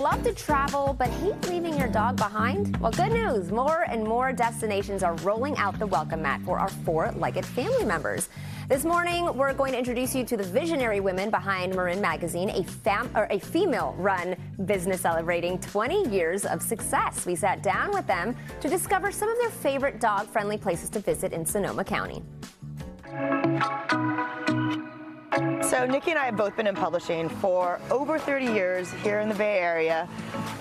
Love to travel, but hate leaving your dog behind? Well, good news. More and more destinations are rolling out the welcome mat for our four-legged family members. This morning, we're going to introduce you to the visionary women behind Marin magazine, a female-run business celebrating 20 years of success. We sat down with them to discover some of their favorite dog-friendly places to visit in Sonoma County. So Nikki and I have both been in publishing for over 30 years here in the Bay Area,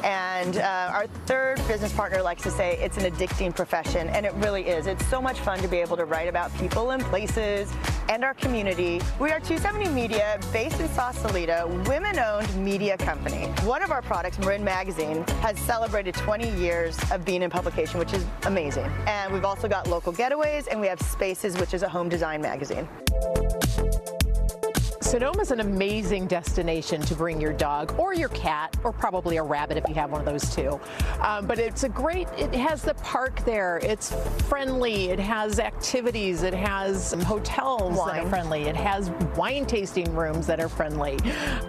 and our third business partner likes to say it's an addicting profession, and it really is. It's so much fun to be able to write about people and places and our community. We are 270 Media, based in Sausalito, women-owned media company. One of our products, Marin magazine, has celebrated 20 years of being in publication, which is amazing. And we've also got local getaways, and we have Spaces, which is a home design magazine. Sonoma is an amazing destination to bring your dog or your cat, or probably a rabbit if you have one of those too. But it has the park there. It's friendly. It has activities. It has hotels that are friendly. It has wine tasting rooms that are friendly.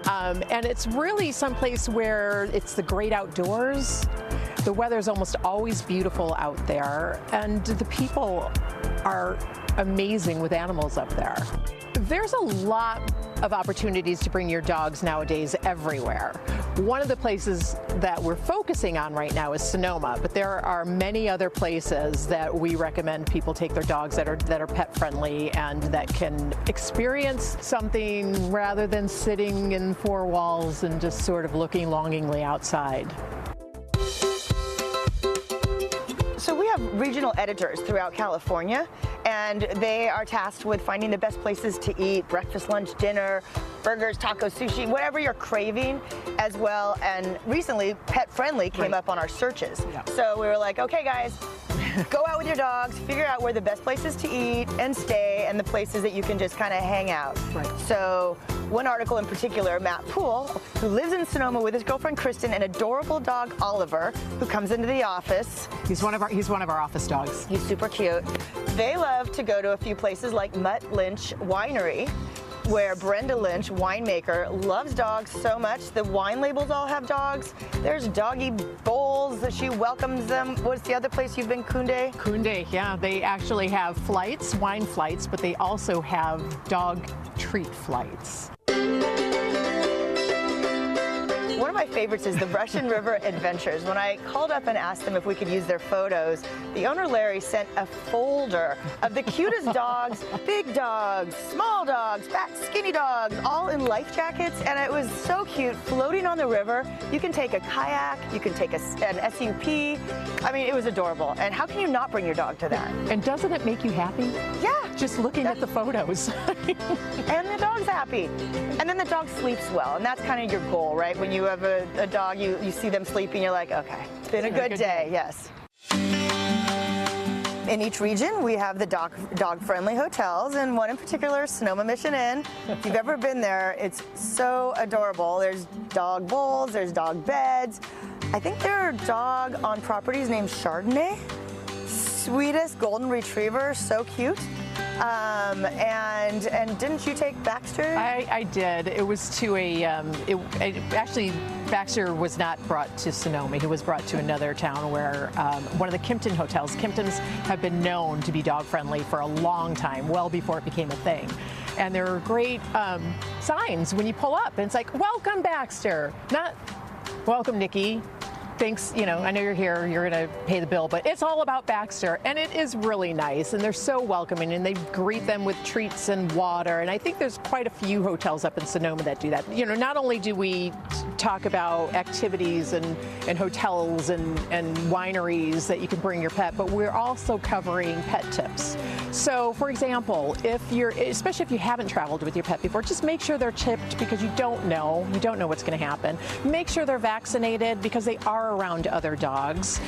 And it's really someplace where it's the great outdoors. The weather's almost always beautiful out there, and the people are amazing with animals up there. There's a lot of opportunities to bring your dogs nowadays everywhere. One of the places that we're focusing on right now is Sonoma, but there are many other places that we recommend people take their dogs that are pet friendly and that can experience something rather than sitting in four walls and just sort of looking longingly outside. So we have regional editors throughout California, and they are tasked with finding the best places to eat, breakfast, lunch, dinner, burgers, tacos, sushi, whatever you're craving as well. And recently, Pet Friendly came up on our searches. Yeah. So we were like, okay guys, go out with your dogs, figure out where the best places to eat and stay, and the places that you can just kind of hang out. Right. So one article in particular, Matt Poole, who lives in Sonoma with his girlfriend Kristen and adorable dog Oliver, who comes into the office. He's one of our office dogs. He's super cute. They love to go to a few places like Mutt Lynch Winery, where Brenda Lynch, winemaker, loves dogs so much. The wine labels all have dogs. There's doggy bowls that she welcomes them. What's the other place you've been, Kunde? Kunde, yeah. They actually have flights, wine flights, but they also have dog treat flights. One of my favorites is the Russian River Adventures. When I called up and asked them if we could use their photos, the owner Larry sent a folder of the cutest dogs, big dogs, small dogs, fat, skinny dogs, all in life jackets, and it was so cute, floating on the river. You can take a kayak, you can take an SUP. I mean, it was adorable. And how can you not bring your dog to that? And doesn't it make you happy? Yeah. Just looking at the photos. And the dog's happy. And then the dog sleeps well, and that's kind of your goal, right? When you have a dog, you see them sleeping, you're like, okay, it's been a good day, yes. In each region, we have the dog-friendly hotels, and one in particular, Sonoma Mission Inn. If you've ever been there, it's so adorable. There's dog bowls, there's dog beds. I think there are dog on properties named Chardonnay. Sweetest golden retriever, so cute. And didn't you take Baxter? I did. It was to actually, Baxter was not brought to Sonoma. He was brought to another town where one of the Kimpton hotels. Kimptons have been known to be dog friendly for a long time, well before it became a thing. And there are great signs when you pull up, and it's like, welcome Baxter, not welcome Nikki. Thanks, I know you're here, you're going to pay the bill, but it's all about Baxter, and it is really nice, and they're so welcoming, and they greet them with treats and water, and I think there's quite a few hotels up in Sonoma that do that. Not only do we talk about activities and hotels and wineries that you can bring your pet, but we're also covering pet tips. So, for example, especially if you haven't traveled with your pet before, just make sure they're chipped, because you don't know what's going to happen. Make sure they're vaccinated, because they are around other dogs.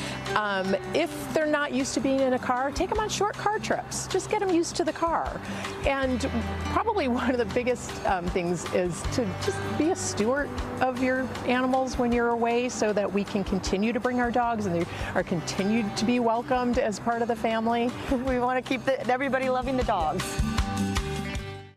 If they're not used to being in a car, take them on short car trips. Just get them used to the car. And probably one of the biggest things is to just be a steward of your animals when you're away, so that we can continue to bring our dogs and they are continued to be welcomed as part of the family. We want to keep everybody loving the dogs.